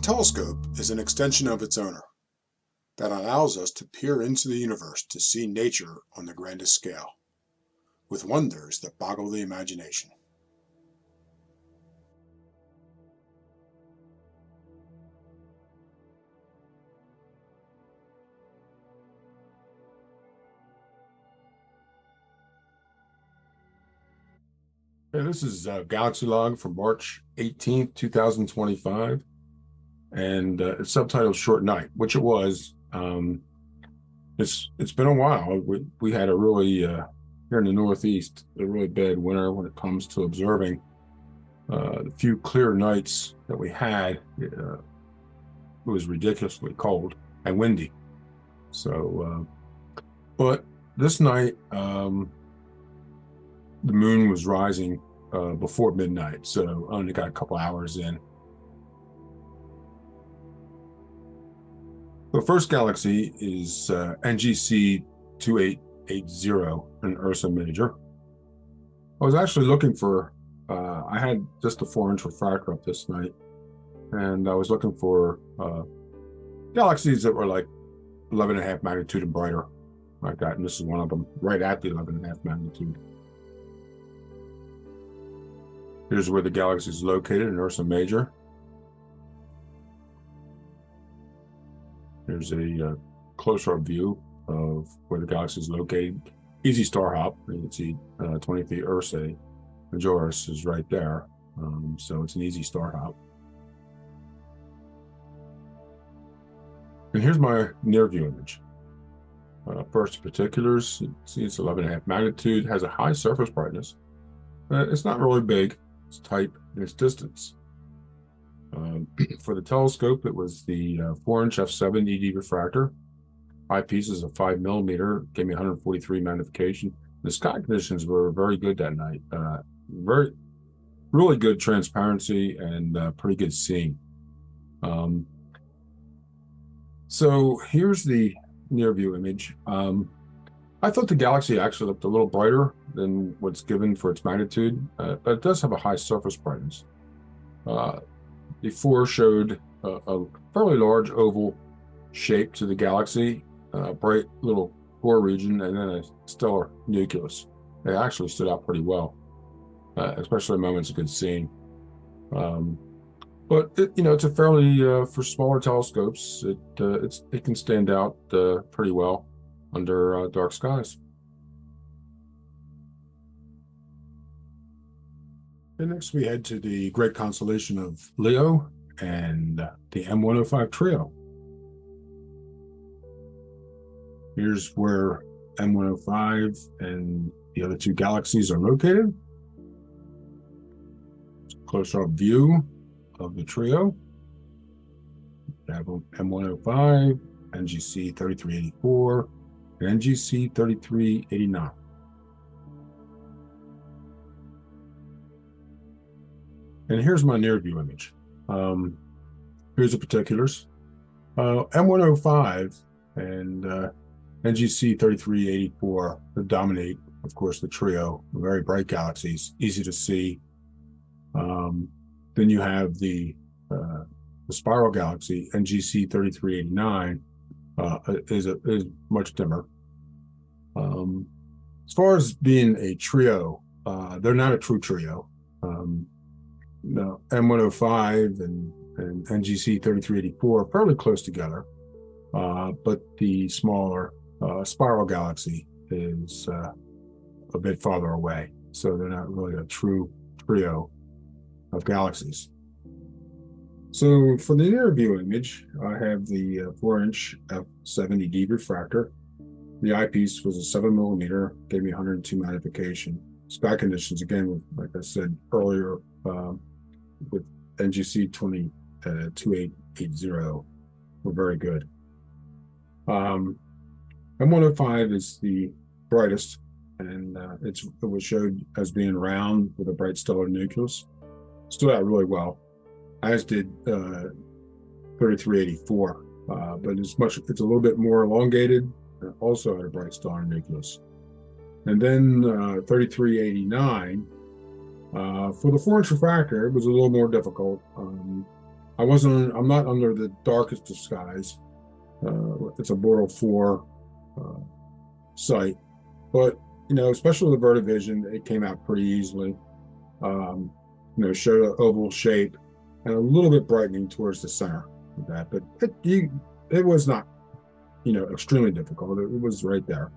telescope is an extension of its owner that allows us to peer into the universe to see nature on the grandest scale, with wonders that boggle the imagination. And this is Galaxy Log from March 18th, 2025. And it's subtitled Short Night, which it was. It's been a while. We had a really, here in the Northeast, a really bad winter when it comes to observing. The few clear nights that we had, it was ridiculously cold and windy. So, but this night, the moon was rising before midnight, so I only got a couple hours in. The first galaxy is NGC 2880 in Ursa Major. I was actually looking for, I had just a 4-inch refractor up this night, and I was looking for galaxies that were like 11.5 magnitude and brighter, like that, and this is one of them, right at the 11.5 magnitude. Here's where the galaxy is located in Ursa Major. Here's a closer-up view of where the galaxy is located. Easy star hop. You can see 23 Ursa Major is right there. So it's an easy star hop. And here's my near view image. First particulars, you see it's 11.5 magnitude, has a high surface brightness. It's not really big. Its type and its distance. For the telescope, it was the 4-inch f7 ED refractor. Eyepiece is a 5 millimeter, gave me 143 magnification. The sky conditions were very good that night. Really good transparency and pretty good seeing. So here's the near view image. I thought the galaxy actually looked a little brighter than what's given for its magnitude, but it does have a high surface brightness. Before showed a fairly large oval shape to the galaxy, a bright little core region, and then a stellar nucleus. They actually stood out pretty well, especially moments of good seeing. But it's a fairly for smaller telescopes, it can stand out pretty well under dark skies. And next we head to the great constellation of Leo and the M105 trio. Here's where M105 and the other two galaxies are located. Closer up view of the trio. We have M105, NGC 3384, and NGC 3389. And here's my near view image. Here's the particulars. M105 and NGC 3384 dominate, of course, the trio. Very bright galaxies, easy to see. Then you have the spiral galaxy, NGC 3389, is much dimmer. As far as being a trio, they're not a true trio. No, M105 and NGC 3384 are fairly close together, but the smaller spiral galaxy is a bit farther away, so they're not really a true trio of galaxies. So for the near view image, I have the 4-inch f70D refractor. The eyepiece was a 7 millimeter, gave me 102 magnification. Sky conditions, again, like I said earlier, with NGC 2880 were very good. M105 is the brightest, and it was showed as being round with a bright stellar nucleus. Stood out really well, as did 3384, but it's a little bit more elongated, and also had a bright stellar nucleus. And then 3389, for the 4-inch refractor, it was a little more difficult. I'm not under the darkest of skies. It's a Bortle 4 uh, site, but especially the vertivision, it came out pretty easily. Um, showed an oval shape and a little bit brightening towards the center of that, but it was not extremely difficult. It was right there,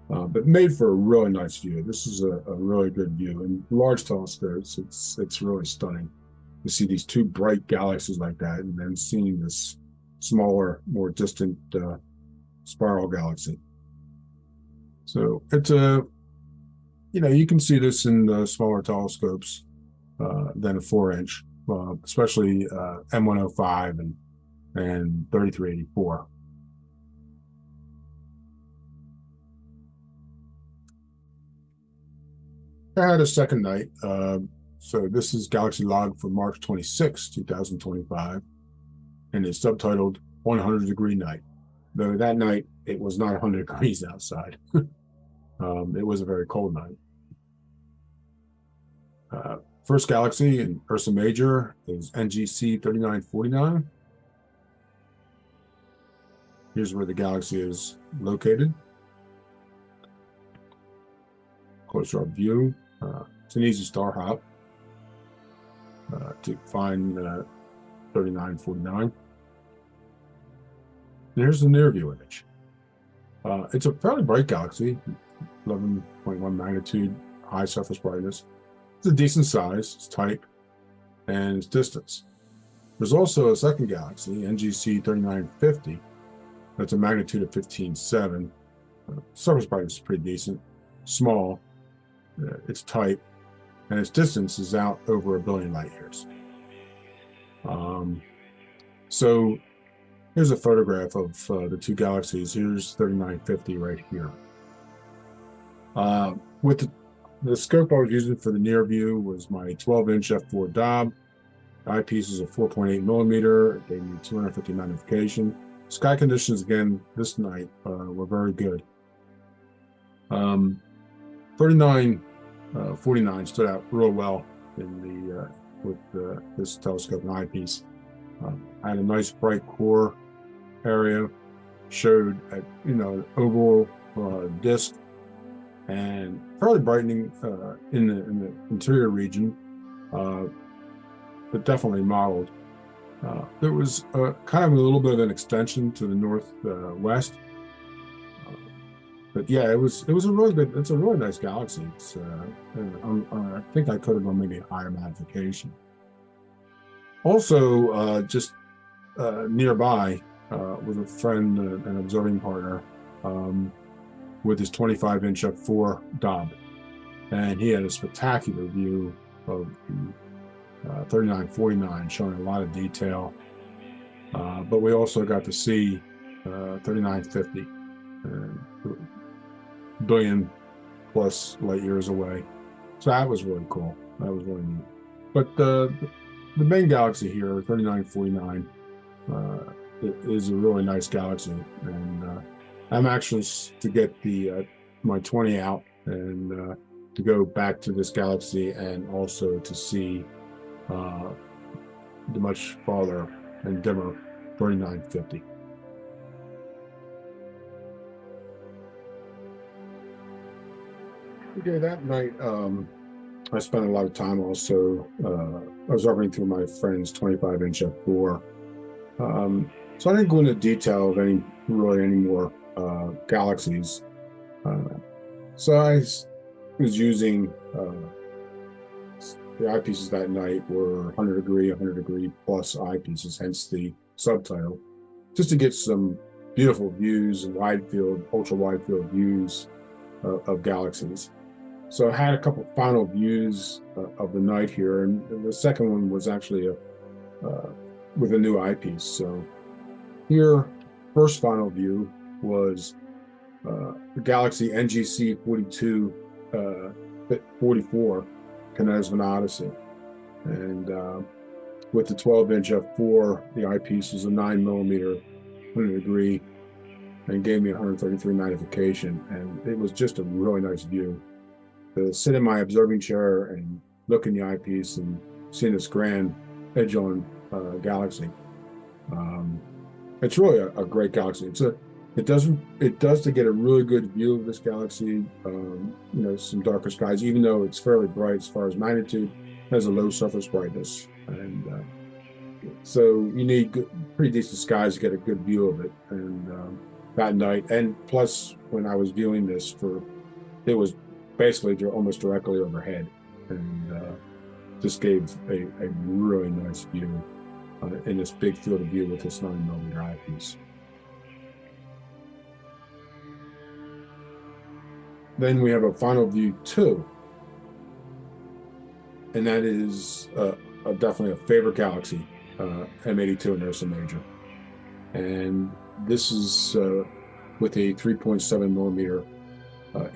but made for a really nice view. This is a really good view. And large telescopes, it's really stunning to see these two bright galaxies like that, and then seeing this smaller, more distant spiral galaxy. So it's you can see this in smaller telescopes than a 4-inch, especially M105 and 3384. I had a second night. So this is Galaxy Log for March 26, 2025, and it's subtitled 100 Degree Night. Though that night it was not 100 degrees outside. It was a very cold night. First galaxy in Ursa Major is NGC 3949. Here's where the galaxy is located. Closer up view. It's an easy star hop to find 3949. And here's the near view image. It's a fairly bright galaxy, 11.1 magnitude, high surface brightness. It's a decent size, its type, and its distance. There's also a second galaxy, NGC 3950. That's a magnitude of 15.7. Surface brightness is pretty decent, small, its type, and its distance is out over 1 billion light years. So here's a photograph of the two galaxies. Here's 3950 right here. With the scope I was using for the near view was my 12-inch f4 Dob. The eyepiece is a 4.8 millimeter. It gave me 250 magnification. Sky conditions again this night were very good. 3949 stood out real well in the with this telescope and eyepiece. I had a nice bright core area, showed at an oval disc, and fairly brightening in the interior region, but definitely modeled. There was kind of a little bit of an extension to the northwest, but yeah, it's a really nice galaxy. I think I could have done maybe a higher magnification. Also, just nearby was a friend, an observing partner, with his 25-inch f4 Dob, and he had a spectacular view of the 3949, showing a lot of detail. But we also got to see 3950, billion plus light years away. So that was really cool. That was really neat. But the main galaxy here, 3949, is a really nice galaxy, and I'm actually to get my 20 out and to go back to this galaxy, and also to see the much farther and dimmer 3950. Okay, that night I spent a lot of time also observing through my friend's 25-inch f4. So I didn't go into detail of any more galaxies. So I was using the eyepieces that night were 100 degree plus eyepieces, hence the subtitle, just to get some beautiful views and ultra wide field views of galaxies. So I had a couple final views of the night here, and the second one was actually with a new eyepiece. So here, first final view was the galaxy NGC 44, Canes Venatici, and with the 12-inch f4, the eyepiece is a 9 millimeter, 100 degree, and gave me 133 magnification, and it was just a really nice view. To sit in my observing chair and look in the eyepiece and seeing this grand edge-on Galaxy. It's really a great galaxy. It does to get a really good view of this galaxy. Some darker skies, even though it's fairly bright as far as magnitude, has a low surface brightness, and so you need pretty decent skies to get a good view of it. And that night, and plus when I was viewing this, it was basically almost directly overhead, and just gave a really nice view in this big field of view with this 9mm eyepiece. Then we have a final view 2, and that is definitely a favorite galaxy, M82 and Ursa Major. And this is with a 3.7mm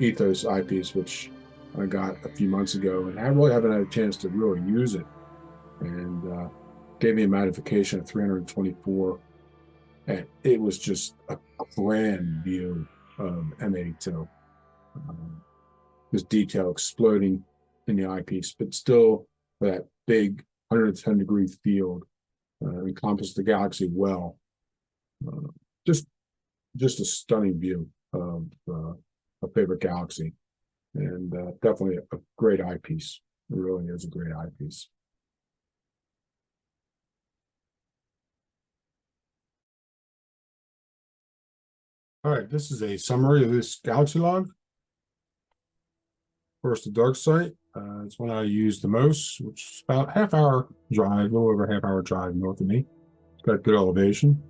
ethos eyepiece, which I got a few months ago, and I really haven't had a chance to really use it. And gave me a magnification of 324, and it was just a grand view of M82. This detail exploding in the eyepiece, but still that big 110-degree field encompassed the galaxy well. Just a stunning view of a favorite galaxy, and definitely a great eyepiece. It really is a great eyepiece. All right, this is a summary of this galaxy log. First, the dark site. It's one I use the most, which is about half-hour drive, a little over half-hour drive north of me. It's got good elevation.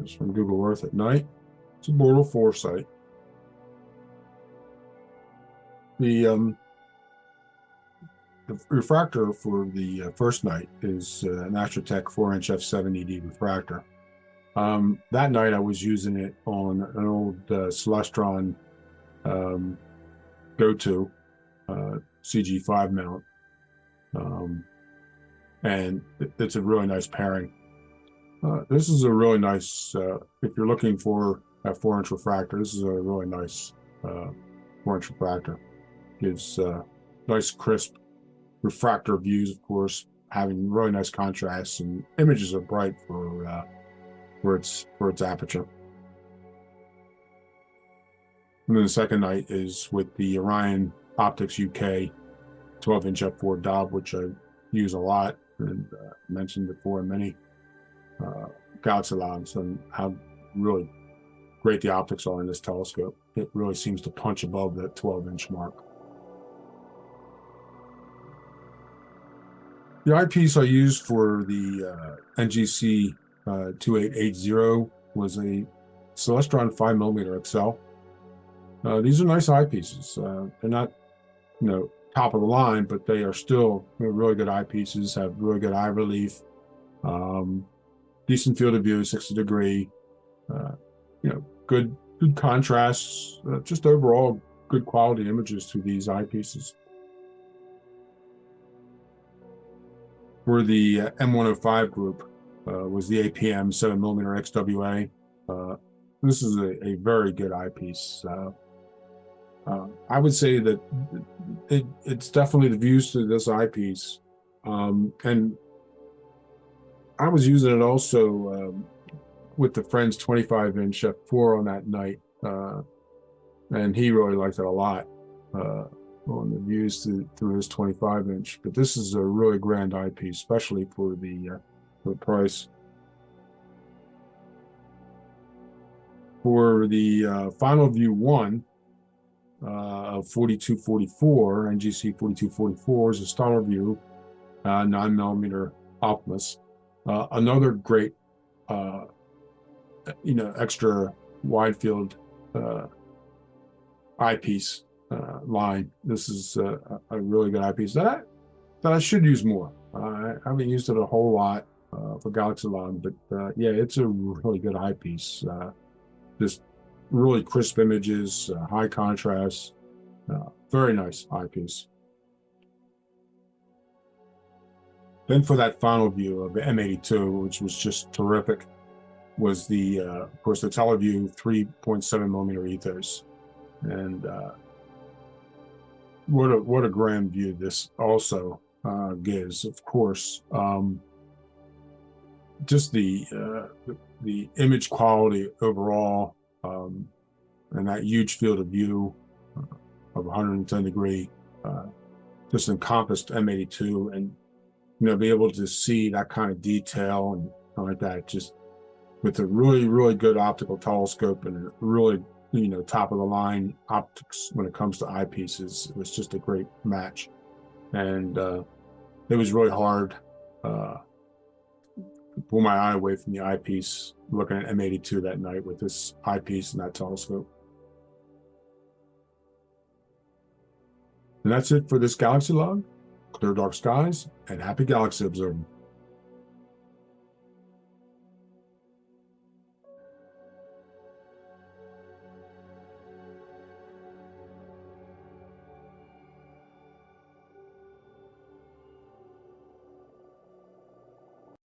It's from Google Earth at night. It's a Bortle 4 site. The refractor for the first night is an Astrotech 4-inch f7 ED refractor. That night I was using it on an old Celestron Go-To CG5 mount, and it's a really nice pairing. This is a really nice, if you're looking for a 4-inch refractor, this is a really nice 4-inch refractor. Gives nice crisp refractor views, of course, having really nice contrast, and images are bright for its aperture. And then the second night is with the Orion Optics UK 12-inch f4 Dob, which I use a lot and mentioned before in many Galaxy logs, and how really great the optics are in this telescope. It really seems to punch above that 12-inch mark. The eyepiece I used for the NGC 2880 was a Celestron 5mm XL. These are nice eyepieces. They're not, top of the line, but they are still really good eyepieces. Have really good eye relief, decent field of view, 60-degree. Good contrasts. Just overall good quality images through these eyepieces. For the M105 group was the APM 7mm XWA. This is a very good eyepiece. I would say that it's definitely the views through this eyepiece. And I was using it also with the Friends 25-inch f4 on that night. And he really liked it a lot on the views through his 25-inch. But this is a really grand eyepiece, especially for the price. For the final view 1 of 4244, NGC 4244 is a stellar view, 9mm Optimus. Another great, extra wide field eyepiece line. This is a really good eyepiece that I should use more. I haven't used it a whole lot for Galaxy Log, but yeah, it's a really good eyepiece. Just really crisp images, high contrast, very nice eyepiece. Then for that final view of the M82, which was just terrific, was the, of course, the Teleview 3.7mm ethos. And what a grand view this also gives, of course. Just the image quality overall, and that huge field of view of 110 degree, just encompassed M82, and be able to see that kind of detail and like that, just with a really, really good optical telescope and a really, top of the line optics when it comes to eyepieces. It was just a great match. And it was really hard to pull my eye away from the eyepiece looking at M82 that night with this eyepiece and that telescope. And that's it for this Galaxy Log. Clear dark skies and happy galaxy observing.